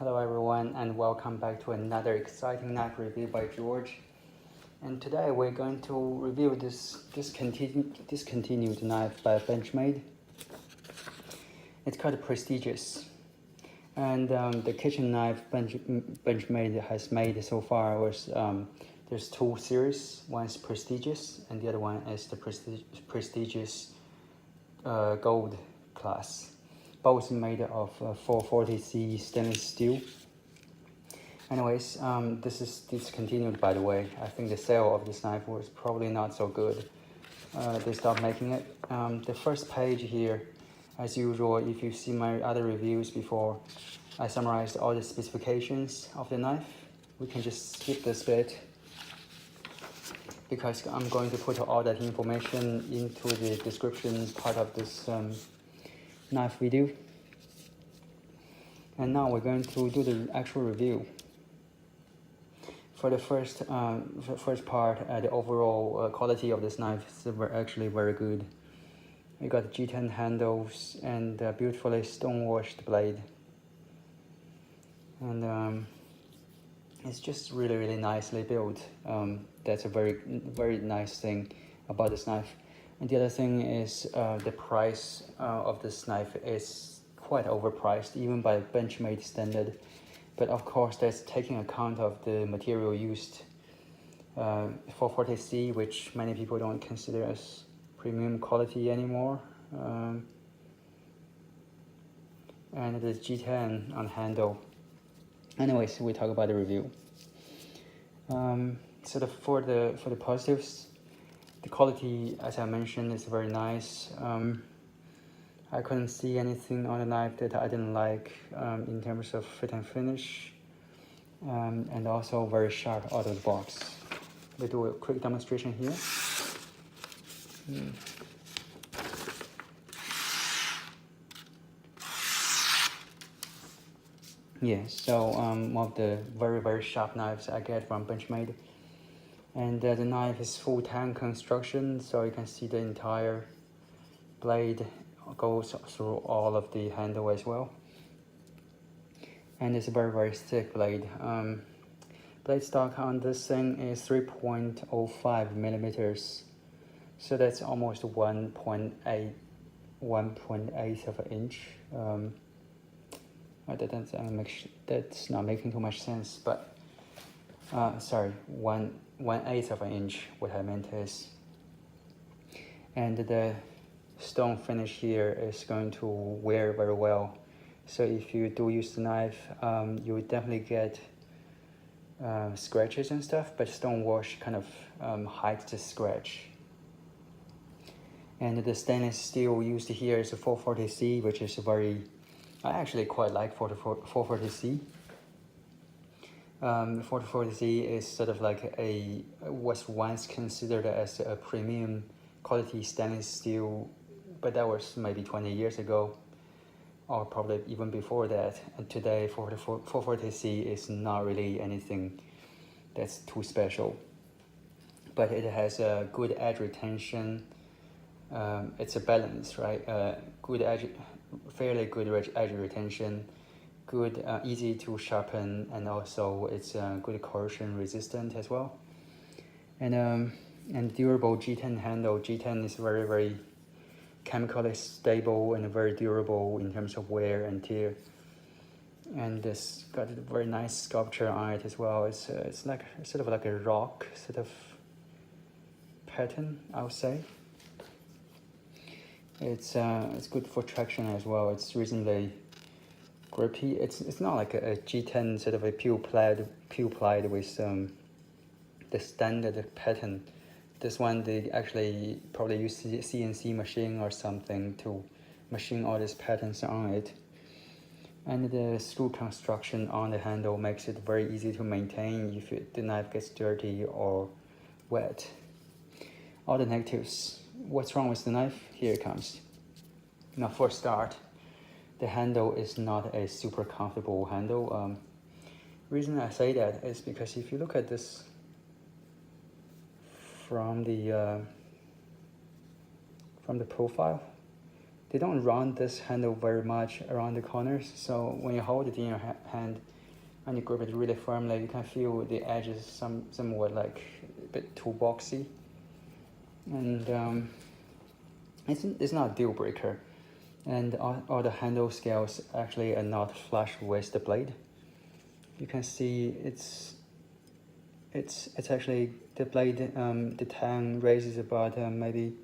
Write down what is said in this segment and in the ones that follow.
Hello everyone and welcome back to another exciting knife review by George. And today we're going to review this discontinued knife by Benchmade. It's called Prestigedges. And the kitchen knife Benchmade has made so far was there's two series. One is Prestigedges and the other one is the Prestigedges Gold class. Both made of 440C stainless steel. Anyways, this is discontinued, by the way. I think the sale of this knife was probably not so good. They stopped making it. The first page here, as usual, if you see my other reviews before, I summarized all the specifications of the knife. We can just skip this bit because I'm going to put all that information into the description part of this knife video. And now we're going to do the actual review. For the first part, the overall quality of this knife is actually very good. You got G10 handles and beautifully stonewashed blade. And it's just really nicely built. That's a very nice thing about this knife. And the other thing is the price of this knife is quite overpriced, even by Benchmade standard. But of course, that's taking account of the material used. 440C, which many people don't consider as premium quality anymore. And the G10 on handle. Anyways, we talk about the review. For the positives, the quality, as I mentioned, is very nice. I couldn't see anything on the knife that I didn't like in terms of fit and finish, and also very sharp out of the box. We do a quick demonstration here. Yeah, so one of the very sharp knives I get from Benchmade. And the knife is full tang construction, so you can see the entire blade goes through all of the handle as well. And it's a very thick blade. Blade stock on this thing is 3.05 millimeters, so that's almost 1.8 of an inch. That's not making too much sense, but sorry, 1/8 of an inch. What I meant is, and the stone finish here is going to wear very well. So if you do use the knife, you will definitely get scratches and stuff, but Stonewash kind of hides the scratch. And the stainless steel used here is a 440C, which is I actually quite like 440C. 440C is sort of like was once considered as a premium quality stainless steel, but that was maybe 20 years ago, or probably even before that. And today 440C is not really anything that's too special, but it has a good edge retention. It's a balance, right? Fairly good edge retention, good, easy to sharpen, and also it's good corrosion resistant as well. And durable G10 handle. G10 is very chemically stable and very durable in terms of wear and tear. And this got a very nice sculpture on it as well. It's like sort of like a rock sort of pattern, I would say. It's good for traction as well. It's reasonably grippy. It's not like a G10 sort of a pure plied with the standard pattern. This one they actually probably use CNC machine or something to machine all these patterns on it. And the screw construction on the handle makes it very easy to maintain if the knife gets dirty or wet. All the negatives. What's wrong with the knife? Here it comes. Now for a start, the handle is not a super comfortable handle. Reason I say that is because if you look at this from the profile, they don't round this handle very much around the corners. So when you hold it in your hand and you grip it really firmly, you can feel the edges somewhat like a bit too boxy. And it's not a deal breaker. And all the handle scales actually are not flush with the blade. You can see it's actually the blade, the tang raises about maybe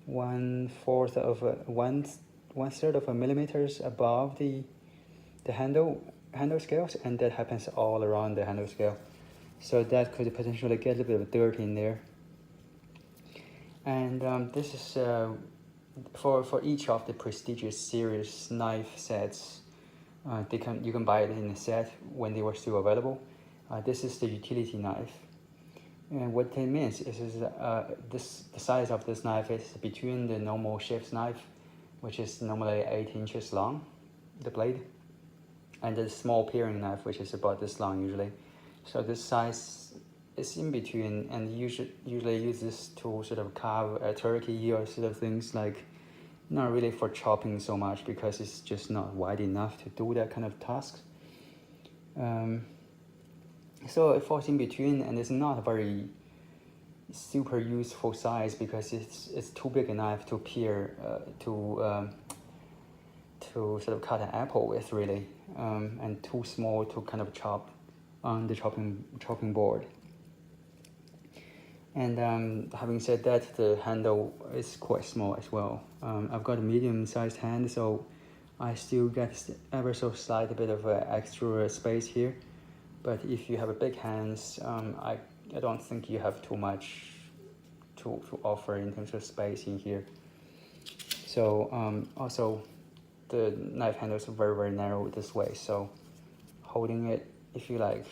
1/4 of one third of a millimeters above the handle scales, and that happens all around the handle scale. So that could potentially get a little bit of dirt in there. And this is for each of the Prestigedges series knife sets. You can buy it in a set when they were still available. This is the utility knife, and what it means is the size of this knife is between the normal sheath knife, which is normally 8 inches long, the blade, and the small paring knife, which is about this long usually. So this size is in between, and usually use this to sort of carve a turkey or sort of things, like not really for chopping so much because it's just not wide enough to do that kind of task. So it falls in between, and it's not a very super useful size because it's too big a knife to to sort of cut an apple with, really, and too small to kind of chop on the chopping board. And having said that, the handle is quite small as well. I've got a medium-sized hand, so I still get ever so slight bit of extra space here. But if you have a big hands, I don't think you have too much to offer in terms of space in here. So also, the knife handles are very, very narrow this way. So holding it, if you like,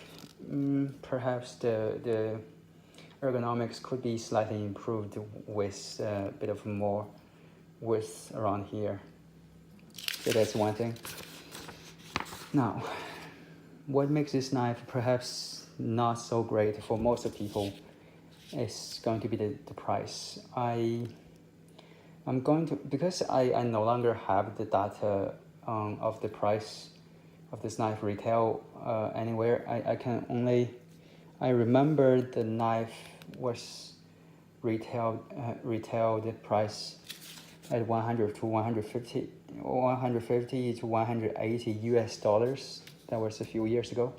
perhaps the ergonomics could be slightly improved with a bit of more width around here. So that's one thing. Now, what makes this knife perhaps not so great for most of people is going to be the price. I'm going to, because I no longer have the data of the price of this knife retail anywhere. I remember the knife was retailed price at 100 to 150 to 180 US dollars. That was a few years ago,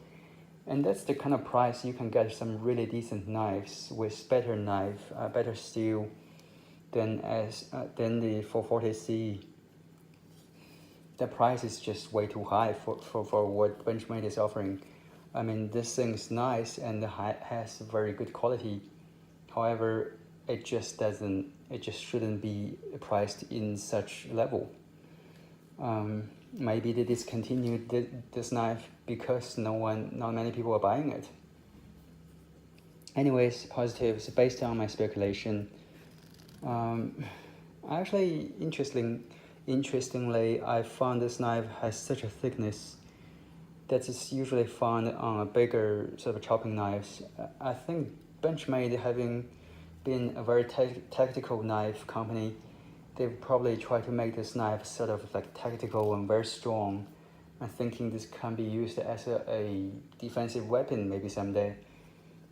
and that's the kind of price you can get some really decent knives with better steel than the 440C. The price is just way too high for what Benchmade is offering. I mean, this thing is nice and has very good quality. However, it just shouldn't be priced in such level. Maybe they discontinued this knife because not many people are buying it. Anyways, positives based on my speculation. Actually, interestingly, I found this knife has such a thickness that is usually found on a bigger sort of chopping knives. I think Benchmade, having been a very tactical knife company, they've probably tried to make this knife sort of like tactical and very strong. I'm thinking this can be used as a defensive weapon maybe someday.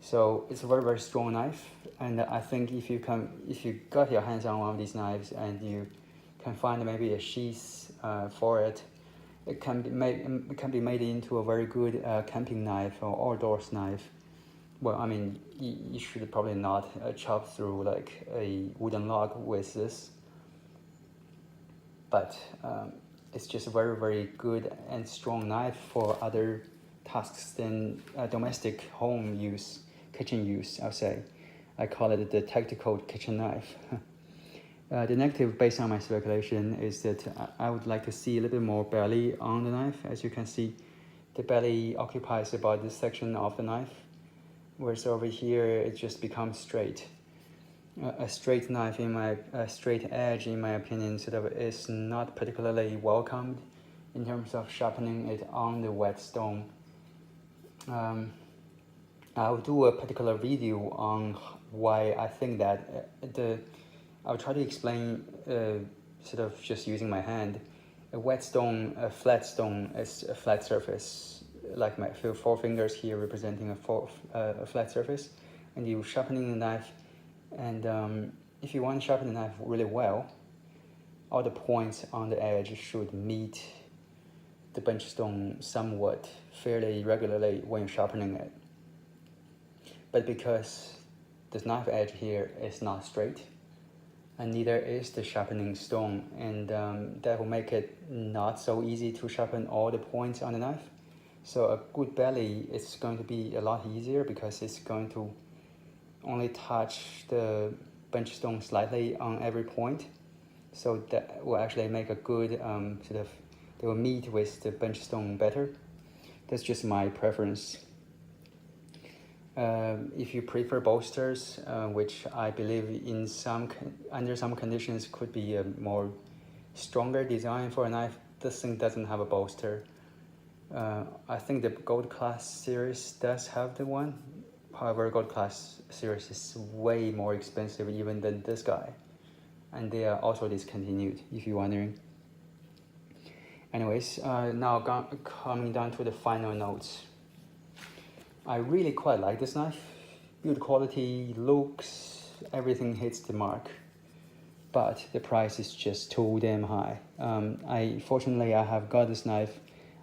So it's a very, very strong knife, and I think if you got your hands on one of these knives and you can find maybe a sheath for it, it can be made into a very good camping knife or outdoors knife. Well, I mean, you should probably not chop through like a wooden log with this, but it's just a very, very good and strong knife for other tasks than domestic home use, kitchen use, I'll say. I call it the tactical kitchen knife. The negative, based on my speculation, is that I would like to see a little bit more belly on the knife. As you can see, the belly occupies about this section of the knife, whereas over here it just becomes straight. A straight knife, straight edge, in my opinion, sort of is not particularly welcomed in terms of sharpening it on the wet stone. I'll do a particular video on why I think that. I'll try to explain sort of just using my hand. A wet stone, a flat stone is a flat surface, like my four fingers here representing a flat surface, and you sharpening the knife, and if you want to sharpen the knife really well, all the points on the edge should meet the bench stone somewhat fairly regularly when you're sharpening it. But because this knife edge here is not straight, and neither is the sharpening stone, and that will make it not so easy to sharpen all the points on the knife. So a good belly is going to be a lot easier because it's going to only touch the bench stone slightly on every point. So that will actually make a good they will meet with the bench stone better. That's just my preference. If you prefer bolsters, which I believe in under some conditions could be a more stronger design for a knife, this thing doesn't have a bolster. I think the Gold Class series does have the one. However, Gold Class series is way more expensive even than this guy, and they are also discontinued, if you're wondering. Anyways, now coming down to the final notes. I really quite like this knife. Build quality, looks, everything hits the mark. But the price is just too damn high. Fortunately, I have got this knife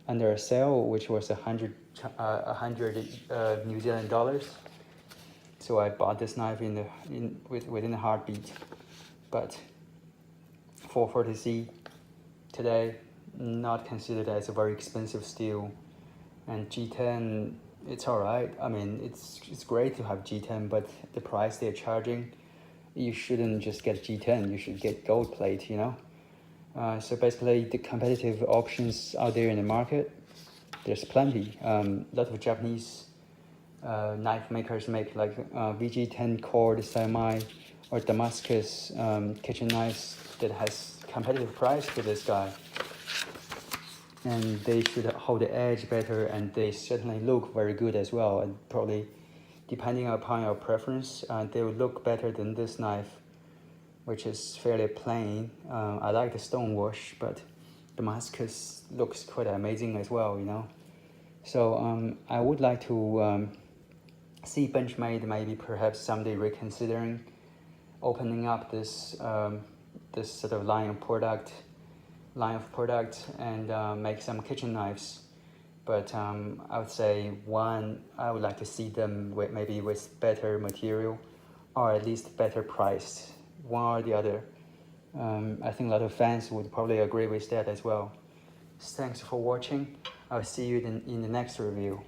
under a sale, which was 100 New Zealand dollars. So I bought this knife within a heartbeat. But 440C today, not considered as a very expensive steel, and G10, it's all right. I mean, it's great to have G10, but the price they're charging, you shouldn't just get G10. You should get gold plate, you know. So basically, the competitive options out there in the market, there's plenty. A lot of Japanese knife makers make like VG10 cord semi or Damascus kitchen knives that has competitive price to this guy. And they should hold the edge better, and they certainly look very good as well. And probably, depending upon your preference, they will look better than this knife, which is fairly plain. I like the Stonewash, but Damascus looks quite amazing as well, you know. So I would like to see Benchmade maybe perhaps someday reconsidering opening up this this sort of line of product and make some kitchen knives. But I would say I would like to see them maybe with better material, or at least better priced, one or the other. I think a lot of fans would probably agree with that as well. Thanks for watching. I'll see you in the next review.